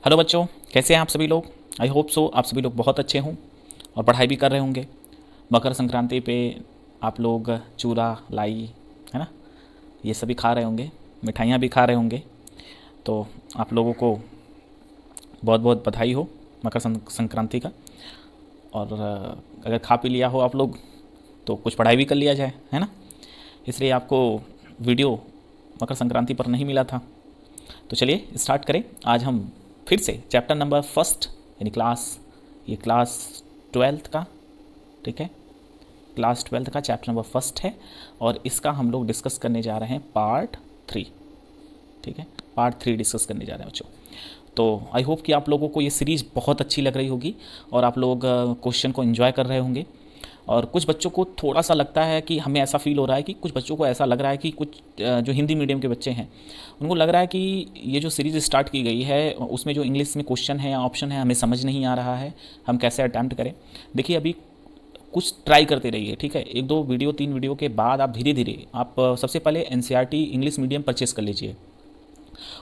Hello बच्चों, कैसे हैं आप सभी लोग। आई होप सो आप सभी लोग बहुत अच्छे हों और पढ़ाई भी कर रहे होंगे। मकर संक्रांति पे आप लोग चूरा लाई, है ना, ये सभी खा रहे होंगे, मिठाइयाँ भी खा रहे होंगे। तो आप लोगों को बहुत बहुत बधाई हो मकर संक्रांति का। और अगर खा पी लिया हो आप लोग तो कुछ पढ़ाई भी कर लिया जाए, है ना। इसलिए आपको वीडियो मकर संक्रांति पर नहीं मिला था। तो चलिए स्टार्ट करें। आज हम फिर से चैप्टर नंबर फर्स्ट यानी क्लास 12th का, ठीक है, क्लास 12th का चैप्टर नंबर फर्स्ट है और इसका हम लोग डिस्कस करने जा रहे हैं पार्ट 3, ठीक है, पार्ट 3 डिस्कस करने जा रहे हैं बच्चों। तो आई होप कि आप लोगों को ये सीरीज़ बहुत अच्छी लग रही होगी और आप लोग क्वेश्चन को एंजॉय कर रहे होंगे। और कुछ बच्चों को थोड़ा सा लगता है कि हमें ऐसा फील हो रहा है कि कुछ बच्चों को ऐसा लग रहा है कि कुछ जो हिंदी मीडियम के बच्चे हैं उनको लग रहा है कि ये जो सीरीज़ स्टार्ट की गई है उसमें जो इंग्लिश में क्वेश्चन है या ऑप्शन है हमें समझ नहीं आ रहा है, हम कैसे अटैम्प्ट करें। देखिए अभी कुछ ट्राई करते रहिए, ठीक है। 1-2 वीडियो 3 वीडियो के बाद आप धीरे धीरे आप सबसे पहले एनसीईआरटी इंग्लिश मीडियम परचेस कर लीजिए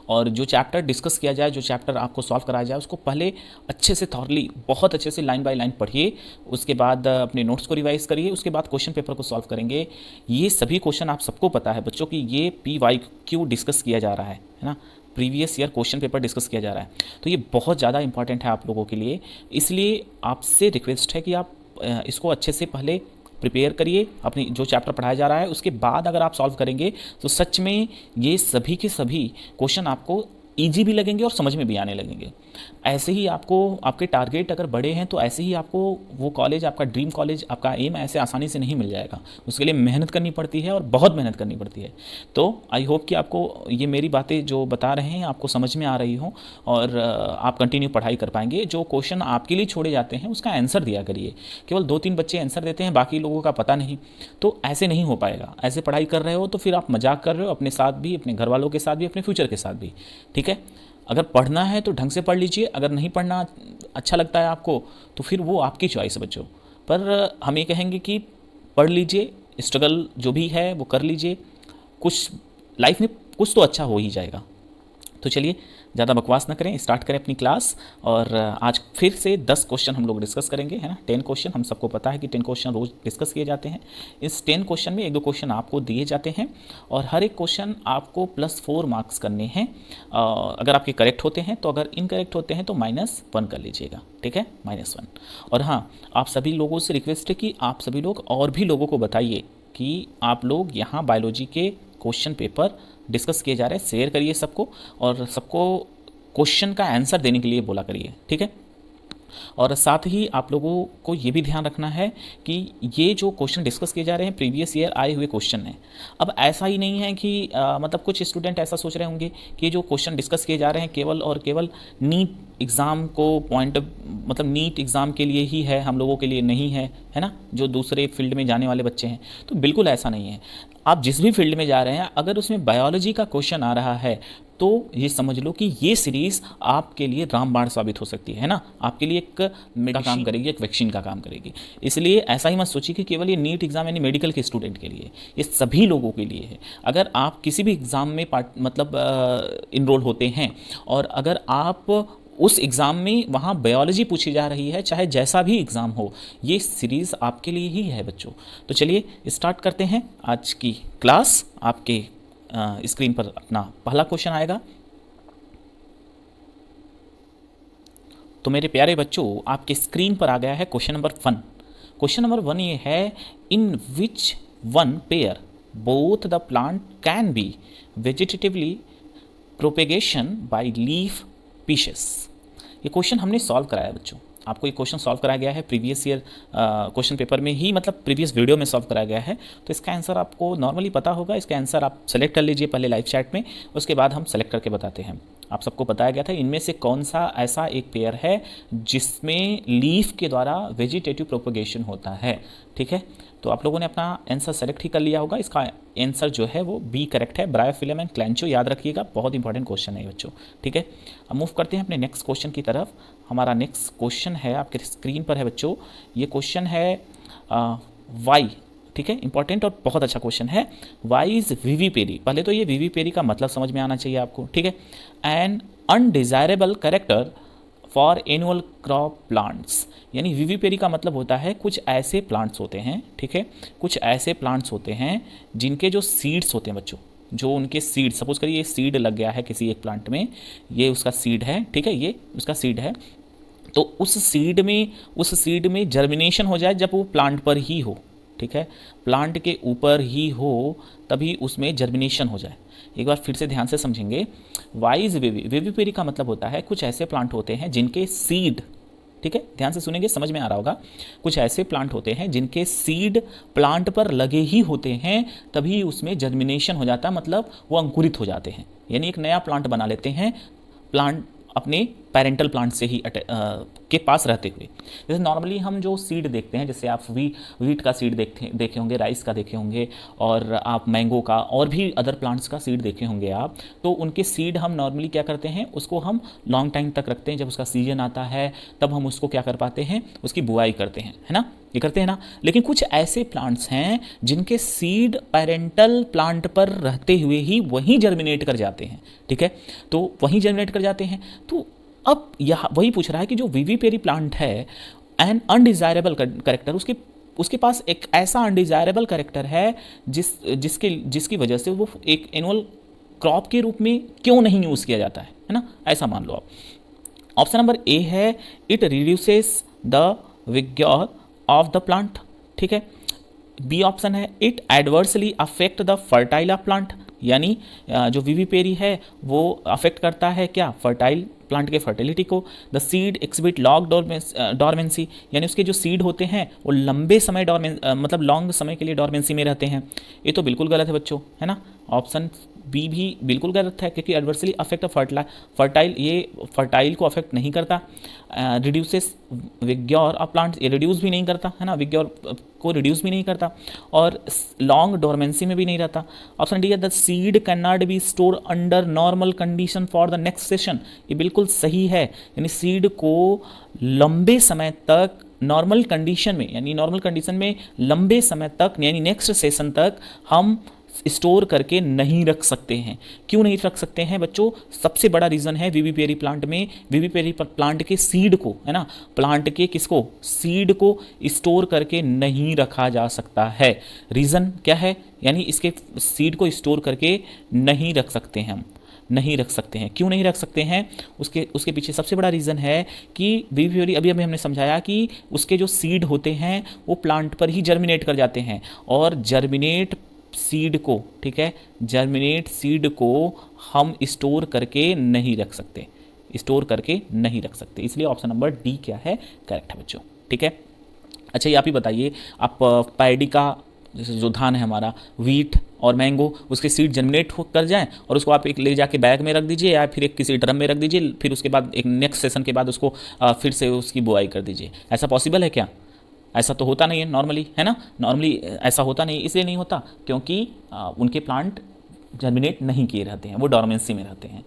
और जो चैप्टर डिस्कस किया जाए, जो चैप्टर आपको सॉल्व कराया जाए, उसको पहले अच्छे से थॉरली, बहुत अच्छे से लाइन बाय लाइन पढ़िए। उसके बाद अपने नोट्स को रिवाइज करिए, उसके बाद क्वेश्चन पेपर को सॉल्व करेंगे। ये सभी क्वेश्चन आप सबको पता है बच्चों कि ये PYQ डिस्कस किया जा रहा है ना, previous year question paper discuss किया जा रहा है। तो ये बहुत ज़्यादा इंपॉर्टेंट है आप लोगों के लिए। इसलिए आपसे रिक्वेस्ट है कि आप इसको अच्छे से पहले प्रिपेयर करिए, अपनी जो चैप्टर पढ़ाया जा रहा है उसके बाद अगर आप सॉल्व करेंगे तो सच में ये सभी के सभी क्वेश्चन आपको ईजी भी लगेंगे और समझ में भी आने लगेंगे। ऐसे ही आपको आपके टारगेट अगर बड़े हैं तो ऐसे ही आपको वो कॉलेज, आपका ड्रीम कॉलेज, आपका एम ऐसे आसानी से नहीं मिल जाएगा। उसके लिए मेहनत करनी पड़ती है और बहुत मेहनत करनी पड़ती है। तो आई होप कि आपको ये मेरी बातें जो बता रहे हैं आपको समझ में आ रही हो और आप कंटिन्यू पढ़ाई कर पाएंगे। जो क्वेश्चन आपके लिए छोड़े जाते हैं उसका आंसर दिया करिए। केवल 2-3 बच्चे आंसर देते हैं, बाकी लोगों का पता नहीं, तो ऐसे नहीं हो पाएगा। ऐसे पढ़ाई कर रहे हो तो फिर आप मजाक कर रहे हो अपने साथ भी, अपने घर वालों के साथ भी, अपने फ्यूचर के साथ भी, ठीक है। अगर पढ़ना है तो ढंग से पढ़ लीजिए, अगर नहीं पढ़ना अच्छा लगता है आपको तो फिर वो आपकी चॉइस है बच्चों। पर हम ये कहेंगे कि पढ़ लीजिए, स्ट्रगल जो भी है वो कर लीजिए, कुछ लाइफ में कुछ तो अच्छा हो ही जाएगा। तो चलिए ज़्यादा बकवास ना करें, स्टार्ट करें अपनी क्लास। और आज फिर से 10 क्वेश्चन हम लोग डिस्कस करेंगे, है ना। 10 क्वेश्चन, हम सबको पता है कि 10 क्वेश्चन रोज़ डिस्कस किए जाते हैं। इस 10 क्वेश्चन में 1-2 क्वेश्चन आपको दिए जाते हैं और हर एक क्वेश्चन आपको +4 मार्क्स करने हैं। अगर आपके करेक्ट होते हैं तो, अगर इनकरेक्ट होते हैं तो -1 कर लीजिएगा, ठीक है, -1। और हाँ, आप सभी लोगों से रिक्वेस्ट है कि आप सभी लोग और भी लोगों को बताइए कि आप लोग यहाँ बायोलॉजी के क्वेश्चन पेपर डिस्कस किए जा रहे हैं, शेयर करिए सबको और सबको क्वेश्चन का आंसर देने के लिए बोला करिए, ठीक है। और साथ ही आप लोगों को ये भी ध्यान रखना है कि ये जो क्वेश्चन डिस्कस किए जा रहे हैं प्रीवियस ईयर आए हुए क्वेश्चन हैं। अब ऐसा ही नहीं है कि मतलब कुछ स्टूडेंट ऐसा सोच रहे होंगे कि जो क्वेश्चन डिस्कस किए जा रहे हैं केवल और केवल नीट एग्ज़ाम को पॉइंट, मतलब नीट एग्ज़ाम के लिए ही है, हम लोगों के लिए नहीं है, है ना, जो दूसरे फील्ड में जाने वाले बच्चे हैं। तो बिल्कुल ऐसा नहीं है। आप जिस भी फील्ड में जा रहे हैं अगर उसमें बायोलॉजी का क्वेश्चन आ रहा है तो ये समझ लो कि ये सीरीज़ आपके लिए रामबाण साबित हो सकती है ना, आपके लिए एक मेडिका काम करेगी, एक वैक्सीन का काम करेगी। इसलिए ऐसा ही मत सोचिए कि केवल ये नीट एग्ज़ाम यानी मेडिकल के स्टूडेंट के लिए, ये सभी लोगों के लिए है। अगर आप किसी भी एग्ज़ाम में इनरोल होते हैं और अगर आप उस एग्ज़ाम में वहाँ बायोलॉजी पूछी जा रही है, चाहे जैसा भी एग्ज़ाम हो, ये सीरीज़ आपके लिए ही है बच्चों। तो चलिए स्टार्ट करते हैं आज की क्लास। आपके स्क्रीन पर अपना पहला क्वेश्चन आएगा। तो मेरे प्यारे बच्चों, आपके स्क्रीन पर आ गया है क्वेश्चन नंबर 1। क्वेश्चन नंबर 1 ये है, in which one pair both the plant can be vegetatively propagation by leaf pieces. ये क्वेश्चन हमने सॉल्व कराया बच्चों, आपको ये क्वेश्चन सॉल्व कराया गया है प्रीवियस ईयर क्वेश्चन पेपर में ही, मतलब प्रीवियस वीडियो में सॉल्व कराया गया है। तो इसका आंसर आपको नॉर्मली पता होगा। इसका आंसर आप सेलेक्ट कर लीजिए पहले लाइव चैट में, उसके बाद हम सेलेक्ट करके बताते हैं। आप सबको बताया गया था इनमें से कौन सा ऐसा एक पेयर है जिसमें लीफ के द्वारा वेजिटेटिव प्रोपगेशन होता है, ठीक है। तो आप लोगों ने अपना आंसर सेलेक्ट ही कर लिया होगा। इसका आंसर जो है वो बी करेक्ट है, ब्रायोफिलम एंड क्लेंचो। याद रखिएगा, बहुत इंपॉर्टेंट क्वेश्चन है बच्चों, ठीक है। अब मूव करते हैं अपने नेक्स्ट क्वेश्चन की तरफ। हमारा नेक्स्ट क्वेश्चन है आपके स्क्रीन पर है बच्चों। ये क्वेश्चन है वाई, ठीक है, इंपॉर्टेंट और बहुत अच्छा क्वेश्चन है। Why is vivipary. पहले तो ये विविपेरी का मतलब समझ में आना चाहिए आपको, ठीक है। And undesirable character for annual crop plants, यानी विविपेरी का मतलब होता है कुछ ऐसे प्लांट्स होते हैं, ठीक है, कुछ ऐसे प्लांट्स होते हैं जिनके जो सीड्स होते हैं बच्चों, जो उनके सीड, सपोज करिए ये सीड लग गया है किसी एक प्लांट में, ये उसका सीड है, ठीक है, ये उसका सीड है, तो उस सीड में जर्मिनेशन हो जाए जब वो प्लांट पर ही हो, ठीक है, प्लांट के ऊपर ही हो तभी उसमें जर्मिनेशन हो जाए। एक बार फिर से ध्यान से समझेंगे, वाइज विविपेरी का मतलब होता है कुछ ऐसे प्लांट होते हैं जिनके सीड, ठीक है, ध्यान से सुनेंगे समझ में आ रहा होगा, कुछ ऐसे प्लांट होते हैं जिनके सीड प्लांट पर लगे ही होते हैं तभी उसमें जर्मिनेशन हो जाता है, मतलब वो अंकुरित हो जाते हैं, यानी एक नया प्लांट बना लेते हैं प्लांट अपने पेरेंटल प्लांट से ही के पास रहते हुए। जैसे नॉर्मली हम जो सीड देखते हैं, जैसे आप वीट का सीड देखे होंगे, राइस का देखे होंगे, और आप मैंगो का और भी अदर प्लांट्स का सीड देखे होंगे आप, तो उनके सीड हम नॉर्मली क्या करते हैं, उसको हम लॉन्ग टाइम तक रखते हैं, जब उसका सीजन आता है तब हम उसको क्या कर पाते हैं, उसकी बुआई करते हैं, है ना, ये करते हैं ना। लेकिन कुछ ऐसे प्लांट्स हैं जिनके सीड पेरेंटल प्लांट पर रहते हुए ही वहीं जर्मिनेट कर जाते हैं, ठीक है, तो वहीं जर्मिनेट कर जाते हैं। तो अब यह वही पूछ रहा है कि जो विविपेरी प्लांट है एन अनडिजायरेबल करेक्टर, उसके पास एक ऐसा अनडिजायरेबल करेक्टर है जिसकी वजह से वो एक एनुअल क्रॉप के रूप में क्यों नहीं यूज़ किया जाता है ना, ऐसा मान लो आप। ऑप्शन नंबर ए है it reduces the vigour of the plant, ठीक है। बी ऑप्शन है it adversely affect the fertile of plant, यानी जो विविपेरी है वो अफेक्ट करता है क्या, फर्टाइल प्लांट के फर्टिलिटी को। The seed exhibit long dormancy, यानी उसके जो सीड होते हैं वो लंबे समय मतलब लॉन्ग समय के लिए डॉर्मेंसी में रहते हैं। ये तो बिल्कुल गलत है बच्चों, है ना, ऑप्शन बी भी बिल्कुल गलत है, क्योंकि एडवर्सली अफेक्ट फर्टाइल, ये फर्टाइल को अफेक्ट नहीं करता। रिड्यूसेस विग्योर ऑफ प्लांट्स, ये रिड्यूस भी नहीं करता, है ना, विग्योर को रिड्यूस भी नहीं करता, और लॉन्ग डोरमेंसी में भी नहीं रहता। ऑप्शन डी है the seed can not be store under normal condition for the next session, ये बिल्कुल सही है, यानी सीड को लंबे समय तक नॉर्मल कंडीशन में, यानी नॉर्मल कंडीशन में लंबे समय तक, यानी नेक्स्ट सेशन तक हम स्टोर करके नहीं रख सकते हैं। क्यों नहीं रख सकते हैं बच्चों, सबसे बड़ा रीज़न है विविपेरी प्लांट में, विविपेरी प्लांट के सीड को, है ना, प्लांट के किसको, सीड को स्टोर करके नहीं रखा जा सकता है। रीज़न क्या है, यानी इसके सीड को स्टोर करके नहीं रख सकते हैं हम, नहीं रख सकते हैं। क्यों नहीं रख सकते हैं, उसके पीछे सबसे बड़ा रीज़न है कि विविपेरी, अभी हमने समझाया कि उसके जो सीड होते हैं वो प्लांट पर ही जर्मिनेट कर जाते हैं, और जर्मिनेट सीड को, ठीक है, जर्मिनेट सीड को हम स्टोर करके नहीं रख सकते, स्टोर करके नहीं रख सकते, इसलिए ऑप्शन नंबर डी क्या है, करेक्ट है बच्चों, ठीक है। अच्छा, ये आप ही बताइए, आप पैडी का, जैसे जो धान है हमारा, वीट और मैंगो, उसके सीड जर्मिनेट कर जाएं और उसको आप एक ले जाके बैग में रख दीजिए, या फिर एक किसी ड्रम में रख दीजिए, फिर उसके बाद एक नेक्स्ट सेशन के बाद उसको फिर से उसकी बुआई कर दीजिए, ऐसा पॉसिबल है क्या? ऐसा तो होता नहीं है नॉर्मली, है ना, नॉर्मली ऐसा होता नहीं, इसलिए नहीं होता क्योंकि उनके प्लांट जर्मिनेट नहीं किए रहते हैं, वो डॉर्मेंसी में रहते हैं।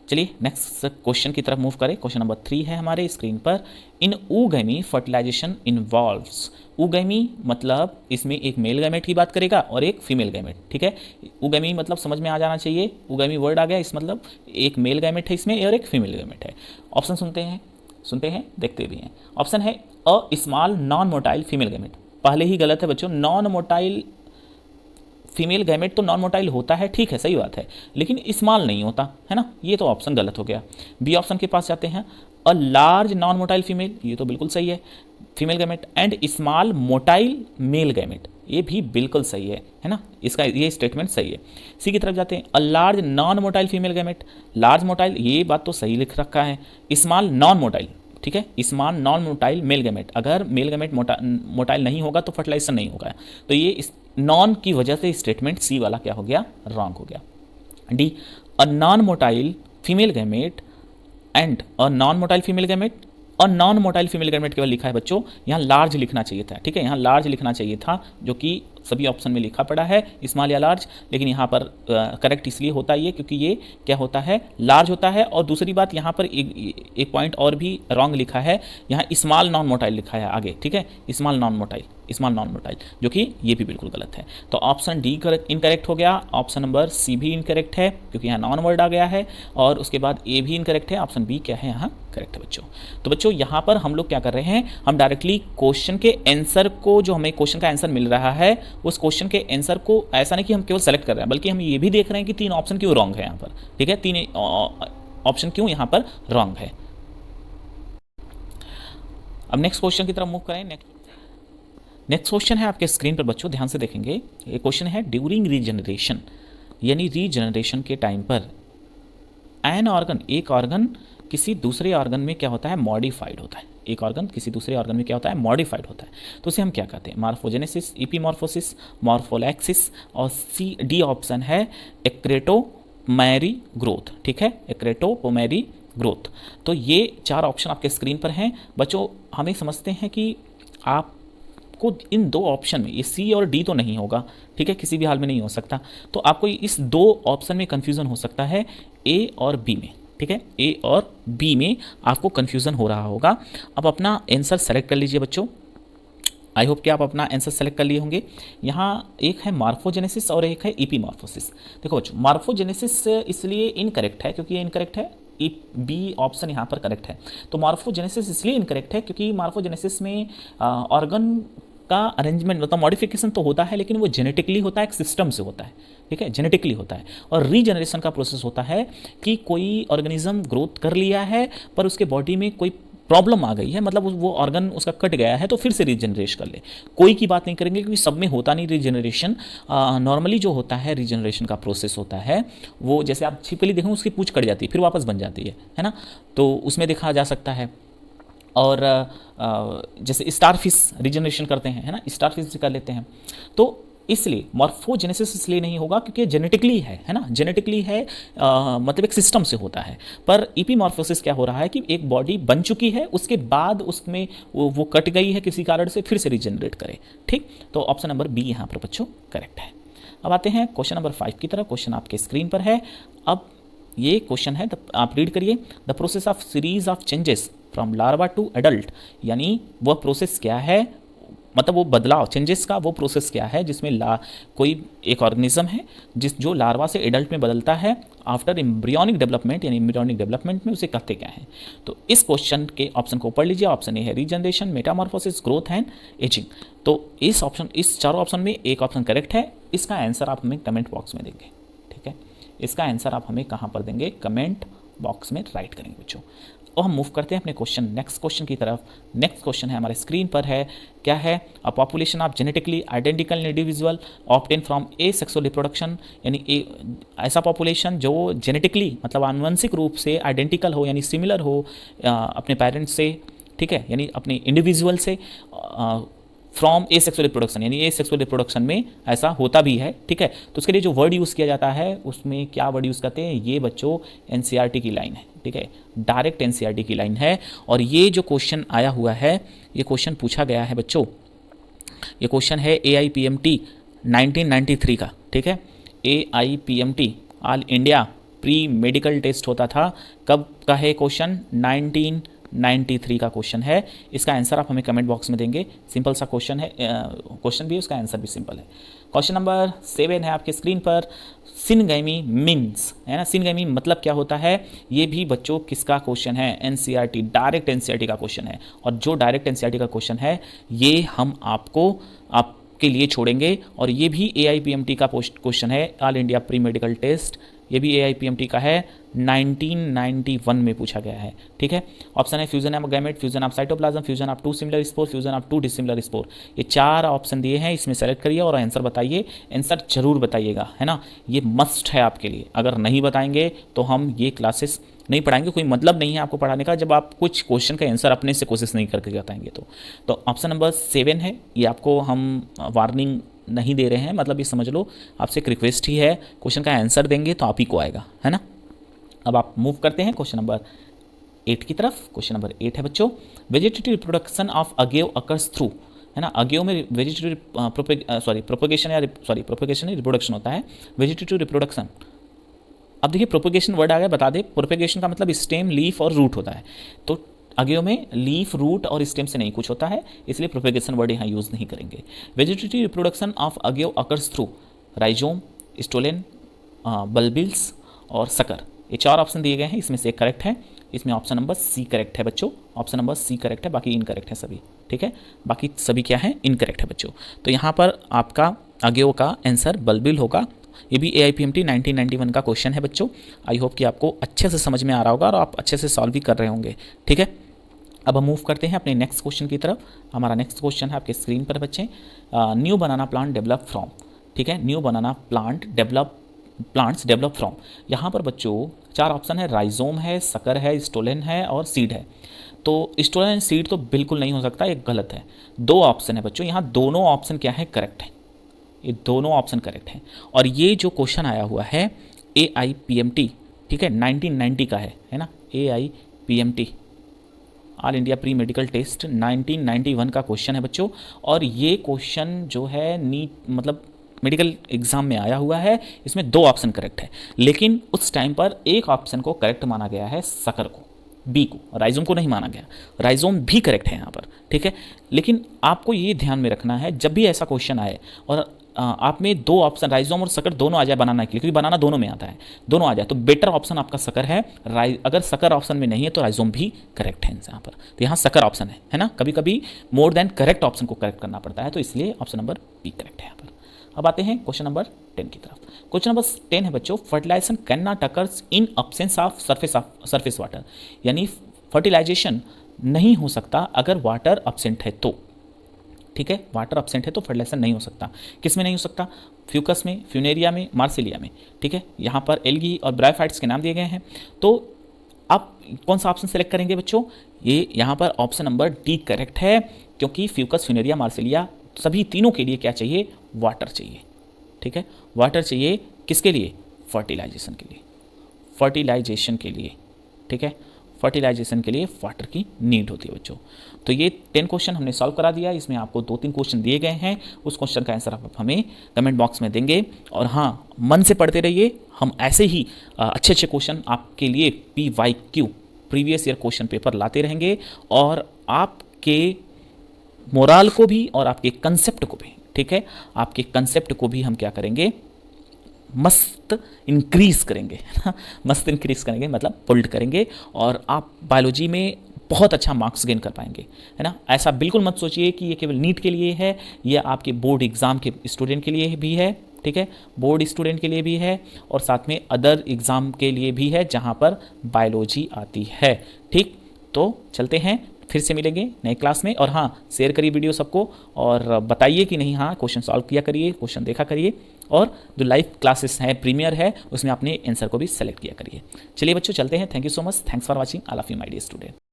चलिए नेक्स्ट क्वेश्चन की तरफ मूव करें। क्वेश्चन नंबर 3 है हमारे स्क्रीन पर, इन ऊगैमी फर्टिलाइजेशन इन्वॉल्व्स, ऊगैमी मतलब इसमें एक मेल गैमेट की बात करेगा और एक फीमेल गैमेट, ठीक है, ऊगैमी मतलब समझ में आ जाना चाहिए, ऊगैमी वर्ड आ गया, इस मतलब एक मेल गैमेट है इसमें और एक फीमेल गैमेट है। ऑप्शन सुनते हैं देखते भी हैं। ऑप्शन है a small non motile female gamete, पहले ही गलत है बच्चों, नॉन मोटाइल फीमेल गैमेट तो नॉन मोटाइल होता है, ठीक है, सही बात है, लेकिन स्मॉल नहीं होता, है ना, ये तो ऑप्शन गलत हो गया। बी ऑप्शन के पास जाते हैं, a large non motile female, ये तो बिल्कुल सही है, female gamete, and small motile male gamete, ये भी बिल्कुल सही है ना, इसका ये स्टेटमेंट सही है। सी की तरफ जाते हैं, a large non motile female gamete, large motile, ये बात तो सही लिख रखा है, स्मॉल नॉन मोटाइल, ठीक है, small non motile male gamete, अगर मेल गैमेट मोटाइल नहीं होगा तो फर्टिलाइजेशन नहीं होगा, तो ये नॉन की वजह से स्टेटमेंट सी वाला क्या हो गया, रॉन्ग हो गया। D, a non motile female gamete and a non motile female gamete, और नॉन मोटाइल फीमेल गैमेट केवल लिखा है बच्चों, यहाँ लार्ज लिखना चाहिए था, ठीक है, यहाँ लार्ज लिखना चाहिए था, जो कि सभी ऑप्शन में लिखा पड़ा है स्मॉल या लार्ज, लेकिन यहाँ पर करेक्ट इसलिए होता है ये क्योंकि ये क्या होता है, लार्ज होता है। और दूसरी बात यहाँ पर एक पॉइंट और भी रॉन्ग लिखा है, यहाँ स्मॉल नॉन मोटाइल लिखा है आगे, ठीक है, स्मॉल नॉन मोटाइल, जो कि ये भी बिल्कुल गलत है। तो ऑप्शन डी इनकरेक्ट हो गया, ऑप्शन नंबर सी भी इनकरेक्ट है क्योंकि यहाँ नॉन वर्ड आ गया है, और उसके बाद ए भी इनकरेक्ट है, ऑप्शन बी क्या है यहाँ करेक्ट है बच्चों। तो बच्चों यहाँ पर हम लोग क्या कर रहे हैं, हम डायरेक्टली क्वेश्चन के आंसर को, जो हमें क्वेश्चन का आंसर मिल रहा है उस क्वेश्चन के आंसर को, ऐसा नहीं कि हम केवल सेलेक्ट कर रहे हैं, बल्कि हम ये भी देख रहे हैं कि 3 ऑप्शन क्यों रॉन्ग है यहाँ पर, ठीक है, 3 ऑप्शन क्यों यहाँ पर रॉन्ग है। अब नेक्स्ट क्वेश्चन की तरफ मूव करें। नेक्स्ट क्वेश्चन है आपके स्क्रीन पर बच्चों, ध्यान से देखेंगे। ये क्वेश्चन है ड्यूरिंग रीजनरेशन, यानी रीजनरेशन के टाइम पर एन ऑर्गन, एक ऑर्गन किसी दूसरे ऑर्गन में क्या होता है, मॉडिफाइड होता है। एक ऑर्गन किसी दूसरे ऑर्गन में क्या होता है, मॉडिफाइड होता है। तो उसे हम क्या कहते हैं, मॉर्फोजेनेसिस, इपीमॉर्फोसिस, मॉर्फोलैक्सिस, और सी डी ऑप्शन है एक्रेटोमेरी ग्रोथ, ठीक है, एक्रेटोमेरी ग्रोथ। तो ये 4 ऑप्शन आपके स्क्रीन पर हैं बच्चों। हमें समझते हैं कि आप को इन 2 ऑप्शन में, ये सी और डी तो नहीं होगा, ठीक है, किसी भी हाल में नहीं हो सकता। तो आपको इस 2 ऑप्शन में कंफ्यूजन हो सकता है, ए और बी में, ठीक है, ए और बी में आपको कंफ्यूजन हो रहा होगा। अब अपना आंसर सेलेक्ट कर लीजिए बच्चों। आई होप कि आप अपना आंसर सेलेक्ट कर लिए होंगे। यहाँ एक है मार्फोजेनेसिस और एक है ईपीमॉर्फोसिस। देखो बच्चों, मार्फोजेनेसिस इसलिए इनकरेक्ट है क्योंकि ये इनकरेक्ट है, बी ऑप्शन यहाँ पर करेक्ट है। तो मार्फोजेनेसिस इसलिए इनकरेक्ट है क्योंकि मार्फोजेनेसिस में ऑर्गन का अरेंजमेंट, मतलब मॉडिफिकेशन तो होता है, लेकिन वो जेनेटिकली होता है, एक सिस्टम से होता है, ठीक है, जेनेटिकली होता है। और रीजनरेशन का प्रोसेस होता है कि कोई ऑर्गेनिज्म ग्रोथ कर लिया है पर उसके बॉडी में कोई प्रॉब्लम आ गई है, मतलब वो ऑर्गन उसका कट गया है, तो फिर से रीजनरेट कर ले। कोई की बात नहीं करेंगे क्योंकि सब में होता नहीं रीजनरेशन। नॉर्मली जो होता है रीजनरेशन का प्रोसेस होता है वो, जैसे आप छिपकली देखें उसकी पूंछ कट जाती है फिर वापस बन जाती है ना, तो उसमें देखा जा सकता है। और जैसे स्टारफिश रीजनरेशन करते हैं, है ना, स्टारफिश कर लेते हैं। तो इसलिए मॉर्फोजेनेसिस इसलिए नहीं होगा क्योंकि जेनेटिकली है ना, जेनेटिकली है, मतलब एक सिस्टम से होता है। पर ईपीमॉर्फोसिस क्या हो रहा है कि एक बॉडी बन चुकी है, उसके बाद उसमें वो कट गई है किसी कारण से, फिर से रीजनरेट करे, ठीक। तो ऑप्शन नंबर बी यहाँ पर बच्चों करेक्ट है। अब आते हैं क्वेश्चन नंबर 5 की तरफ। क्वेश्चन आपके स्क्रीन पर है। अब ये क्वेश्चन है, आप रीड करिए। The process of series of changes from larva to adult, यानी वह प्रोसेस क्या है, मतलब वो बदलाव, चेंजेस का वो प्रोसेस क्या है जिसमें कोई एक ऑर्गेनिज्म है जो लार्वा से एडल्ट में बदलता है आफ्टर एम्ब्रियोनिक डेवलपमेंट, यानी एम्ब्रियोनिक डेवलपमेंट में उसे कहते क्या है। तो इस क्वेश्चन के ऑप्शन को पढ़ लीजिए। ऑप्शन ए है regeneration, Metamorphosis, growth and ageing. तो इस चारों ऑप्शन में एक ऑप्शन करेक्ट है। इसका आंसर आप हमें कमेंट बॉक्स में देंगे, ठीक है। इसका आंसर आप हमें कहाँ पर देंगे, कमेंट बॉक्स में राइट करेंगे बच्चों। और हम मूव करते हैं अपने क्वेश्चन, नेक्स्ट क्वेश्चन की तरफ। नेक्स्ट क्वेश्चन है हमारे स्क्रीन पर है, क्या है, a population of genetically identical individual obtain from A sexual reproduction, यानी ऐसा पॉपुलेशन जो जेनेटिकली, मतलब आनुवंशिक रूप से आइडेंटिकल हो, यानी सिमिलर हो अपने पेरेंट्स से, ठीक है, यानी अपने इंडिविजुअल से, फ्रॉम ए सेक्सुअल रिप्रोडक्शन, यानी ए सेक्सुअल रिप्रोडक्शन में ऐसा होता भी है, ठीक है। तो उसके लिए जो वर्ड यूज़ किया जाता है उसमें क्या वर्ड यूज़ करते हैं, ये बच्चों एनसीईआरटी की लाइन है, ठीक है, डायरेक्ट एनसीईआरटी की लाइन है। और ये जो क्वेश्चन आया हुआ है, ये क्वेश्चन पूछा गया है बच्चों, ये क्वेश्चन है AIPMT 1993 का, ठीक है। AIPMT all India pre medical test होता था, कब का है क्वेश्चन, 1993 का क्वेश्चन है। इसका आंसर आप हमें कमेंट बॉक्स में देंगे। सिंपल सा क्वेश्चन है, क्वेश्चन भी, उसका आंसर भी सिंपल है। क्वेश्चन नंबर 7 है आपके स्क्रीन पर। सिनगैमी मीन्स, है ना, सिनगैमी मतलब क्या होता है, ये भी बच्चों किसका क्वेश्चन है, एनसीईआरटी, डायरेक्ट एनसीईआरटी का क्वेश्चन है। और जो डायरेक्ट एनसीईआरटी का क्वेश्चन है ये हम आपके लिए छोड़ेंगे। और ये भी AIPMT का क्वेश्चन है, all India pre medical test, ये भी AIPMT का है, 1991 में पूछा गया है, ठीक है। ऑप्शन है fusion of gamete, fusion of cytoplasm, fusion of 2 similar spore, fusion of 2 dissimilar spore. ये 4 ऑप्शन दिए हैं, इसमें सेलेक्ट करिए और आंसर बताइए। आंसर जरूर बताइएगा, है ना, ये मस्ट है आपके लिए। अगर नहीं बताएंगे तो हम ये क्लासेस नहीं पढ़ाएंगे, कोई मतलब नहीं है आपको पढ़ाने का जब आप कुछ क्वेश्चन का आंसर अपने से कोशिश नहीं करके बताएंगे। तो ऑप्शन नंबर 7 है, ये आपको हम वार्निंग नहीं दे रहे हैं, मतलब ये समझ लो आपसे एक रिक्वेस्ट ही है, क्वेश्चन का आंसर देंगे तो आप ही को आएगा, है ना। अब आप मूव करते हैं क्वेश्चन नंबर 8 की तरफ। क्वेश्चन नंबर 8 है बच्चों, vegetative reproduction of agave occurs through, है ना। अगेयो में वेजिटेटिव प्रोपेगेशन रिप्रोडक्शन होता है, वेजिटेटिव रिप्रोडक्शन। अब देखिए प्रोपेगेशन वर्ड आ गया, बता दे प्रोपेगेशन का मतलब स्टेम, लीफ और रूट होता है। तो अगेयो में लीफ, रूट और स्टेम से नहीं कुछ होता है, इसलिए प्रोपेगेशन वर्ड यहाँ यूज़ नहीं करेंगे। Vegetative reproduction of agave occurs through rhizome, stolon, bulbils और सकर। ये 4 ऑप्शन दिए गए हैं, इसमें से एक करेक्ट है। इसमें ऑप्शन नंबर सी करेक्ट है बच्चों, ऑप्शन नंबर सी करेक्ट है, बाकी इनकरेक्ट है सभी। ठीक है, बाकी सभी क्या है, इनकरेक्ट है बच्चों। तो यहाँ पर आपका अगेयो का आंसर बल्बिल होगा। ये भी AIPMT 1991 का क्वेश्चन है बच्चों। आई होप कि आपको अच्छे से समझ में आ रहा होगा और आप अच्छे से सॉल्व भी कर रहे होंगे। ठीक है, अब हम मूव करते हैं अपने नेक्स्ट क्वेश्चन की तरफ। हमारा नेक्स्ट क्वेश्चन है आपके स्क्रीन पर बच्चे, new banana plant develop from. ठीक है, new banana plants develop from. यहाँ पर बच्चों 4 ऑप्शन है, राइजोम है, सकर है, स्टोलेन है और सीड है। तो स्टोलेन एंड सीड तो बिल्कुल नहीं हो सकता, एक गलत है। 2 ऑप्शन है बच्चों, यहाँ दोनों ऑप्शन क्या है, करेक्ट है। ये दोनों ऑप्शन करेक्ट हैं। और ये जो क्वेश्चन आया हुआ है AIPMT, ठीक है, 1990 का है ना। AIPMT all India pre medical test 1991 का क्वेश्चन है बच्चों। और ये क्वेश्चन जो है नीट मतलब मेडिकल एग्जाम में आया हुआ है। इसमें 2 ऑप्शन करेक्ट है, लेकिन उस टाइम पर एक ऑप्शन को करेक्ट माना गया है, सकर को, बी को, राइजोम को नहीं माना गया। राइजोम भी करेक्ट है यहाँ पर। ठीक है, लेकिन आपको ये ध्यान में रखना है जब भी ऐसा क्वेश्चन आए और आप में 2 ऑप्शन राइजोम और सकर दोनों आ जाए बनाना के लिए, क्योंकि बनाना दोनों में आता है, दोनों आ जाए तो बेटर ऑप्शन आपका सकर है। अगर सकर ऑप्शन में नहीं है तो राइजोम भी करेक्ट है यहाँ पर। तो यहाँ सकर ऑप्शन है ना। कभी कभी मोर देन करेक्ट ऑप्शन को करेक्ट करना पड़ता है, तो इसलिए ऑप्शन नंबर बी करेक्ट है यहाँ पर। अब आते हैं क्वेश्चन नंबर 10 की तरफ। क्वेश्चन नंबर 10 है बच्चों, fertilisation can not occurs in absence of surface water. यानी फर्टिलाइजेशन नहीं हो सकता अगर वाटर अब्सेंट है तो। ठीक है, वाटर अब्सेंट है तो फर्टिलाइजेशन नहीं हो सकता। किस में नहीं हो सकता, फ्यूकस में, फ्यूनेरिया में, मार्सिलिया में। ठीक है, यहाँ पर एल्गी और ब्रायोफाइट्स के नाम दिए गए हैं। तो आप कौन सा ऑप्शन सेलेक्ट करेंगे बच्चों, ये यहाँ पर ऑप्शन नंबर डी करेक्ट है, क्योंकि फ्यूकस, फ्यूनेरिया, मार्सिलिया सभी तीनों के लिए क्या चाहिए, वाटर चाहिए। ठीक है, वाटर चाहिए किसके लिए, फर्टिलाइजेशन के लिए, फर्टिलाइजेशन के लिए। ठीक है, फर्टिलाइजेशन के लिए वाटर की नीड होती है बच्चों। तो ये 10 क्वेश्चन हमने सॉल्व करा दिया। इसमें आपको 2-3 क्वेश्चन दिए गए हैं, उस क्वेश्चन का आंसर आप हमें कमेंट बॉक्स में देंगे। और हाँ, मन से पढ़ते रहिए, हम ऐसे ही अच्छे अच्छे क्वेश्चन आपके लिए PYQ previous year question paper लाते रहेंगे, और आपके मोरल को भी और आपके कंसेप्ट को भी, ठीक है, आपके कंसेप्ट को भी हम क्या करेंगे, मस्त इंक्रीज करेंगे, मस्त इंक्रीज करेंगे मतलब पुल्ड करेंगे, और आप बायोलॉजी में बहुत अच्छा मार्क्स गेन कर पाएंगे, है ना। ऐसा बिल्कुल मत सोचिए कि ये केवल नीट के लिए है, ये आपके बोर्ड एग्ज़ाम के स्टूडेंट के लिए भी है। ठीक है, बोर्ड स्टूडेंट के लिए भी है, और साथ में अदर एग्ज़ाम के लिए भी है जहाँ पर बायोलॉजी आती है। ठीक, तो चलते हैं, फिर से मिलेंगे नए क्लास में। और हाँ, शेयर करिए वीडियो सबको, और बताइए कि नहीं, हाँ क्वेश्चन सॉल्व किया करिए, क्वेश्चन देखा करिए, और जो लाइव क्लासेस हैं, प्रीमियर है, उसमें अपने आंसर को भी सेलेक्ट किया करिए। चलिए बच्चों, चलते हैं। Thank you so much, thanks for watching, all of you my dear student.